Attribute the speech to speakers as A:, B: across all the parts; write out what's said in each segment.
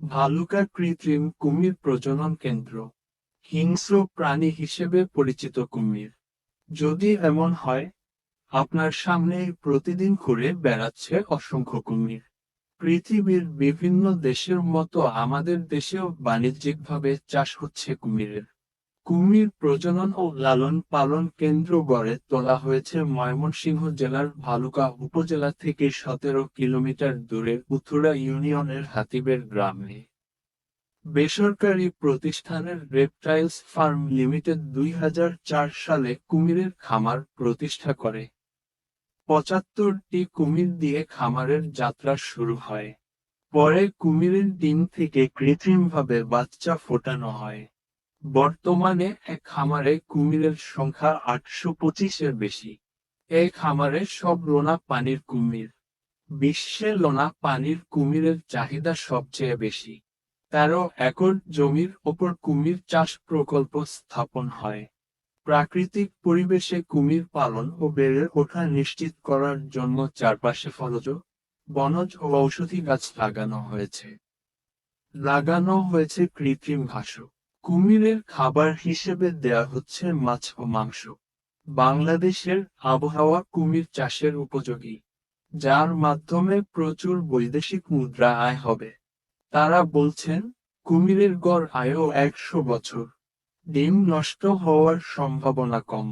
A: ভালুকা কৃত্রিম কুমির প্রজনন কেন্দ্র। হিংস্র প্রাণী হিসেবে পরিচিত কুমির। যদি এমন হয়, আপনার সামনেই প্রতিদিন ঘুরে বেড়াচ্ছে অসংখ্য কুমির। পৃথিবীর বিভিন্ন দেশের মতো আমাদের দেশেও বাণিজ্যিকভাবে চাষ হচ্ছে কুমিরের। কুমির প্রজনন ও লালন পালন কেন্দ্র গড়ে তোলা হয়েছে ময়মনসিংহ জেলার ভালুকা উপজেলা থেকে 17 কিলোমিটার দূরে উথুরা ইউনিয়নের হাতিবের গ্রামে। বেসরকারি প্রতিষ্ঠানের রেপটাইলস ফার্ম লিমিটেড 2004 সালে কুমিরের খামার প্রতিষ্ঠা করে। 75টি কুমির দিয়ে খামারের যাত্রা শুরু হয়। পরে কুমিরের ডিম থেকে কৃত্রিমভাবে বাচ্চা ফোটানো হয়। বর্তমানে এক খামারে কুমিরের সংখ্যা 825-এর বেশি। এই খামারে সব লোনা পানির কুমির। বিশ্বে লোনা পানির কুমিরের চাহিদা সবচেয়ে বেশি। 13 একর জমির ওপর কুমির চাষ প্রকল্প স্থাপন হয়। প্রাকৃতিক পরিবেশে কুমির পালন ও বেড়ে ওঠা নিশ্চিত করার জন্য চারপাশে ফলজ, বনজ ও ঔষধি গাছ লাগানো হয়েছে কৃত্রিম ঘাসও। কুমিরের খাবার হিসেবে দেয়া হচ্ছে মাছ ও মাংস। বাংলাদেশের আবহাওয়া কুমির চাষের উপযোগী, যার মাধ্যমে প্রচুর বৈদেশিক মুদ্রা আয় হবে। তারা বলছেন, কুমিরের গড় আয়ু 100 বছর। ডিম নষ্ট হওয়ার সম্ভাবনা কম।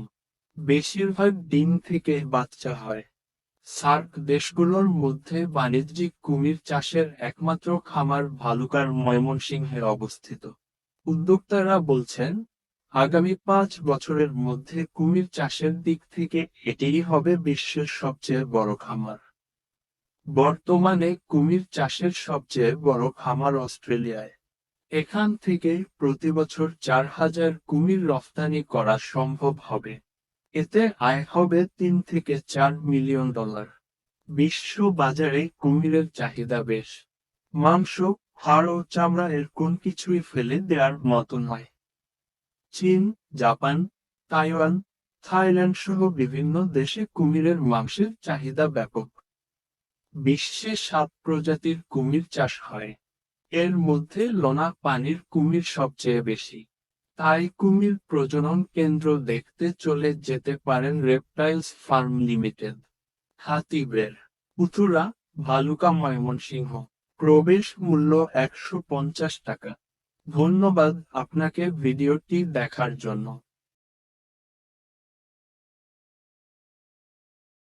A: বেশিরভাগ ডিম থেকে বাচ্চা হয়। সার্ক দেশগুলোর মধ্যে বাণিজ্যিক কুমির চাষের একমাত্র খামার ভালুকার ময়মনসিংহে অবস্থিত। উদ্যোক্তারা বলছেন, আগামী 5 বছরের মধ্যে কুমির চাষের দিক থেকে এটিই হবে বিশ্বের সবচেয়ে বড় খামার। বর্তমানে কুমির চাষের সবচেয়ে বড় খামার অস্ট্রেলিয়ায়। এখান থেকে প্রতিবছর 4,000 কুমির রফতানি করা সম্ভব হবে। এতে আয় হবে $3 থেকে $4 মিলিয়ন। বিশ্ব বাজারে কুমিরের চাহিদা বেশ। মাংস, হাড় ও চামড়া এর কোন কিছুই ফেলে দেওয়ার মতো নয়। চীন, জাপান, তাইওয়ান, থাইল্যান্ড সহ বিভিন্ন দেশে কুমিরের মাংসের চাহিদা ব্যাপক। বিশ্বে 7 প্রজাতির কুমির চাষ হয়। এর মধ্যে লোনা পানির কুমির সবচেয়ে বেশি। তাই কুমির প্রজনন কেন্দ্র দেখতে চলে যেতে পারেন রেপটাইলস ফার্ম লিমিটেড, হাতিবের, উথুরা, ভালুকা ময়মনসিংহ। প্রবেশ মূল্য $150। ধন্যবাদ আপনাকে ভিডিওটি দেখার জন্য।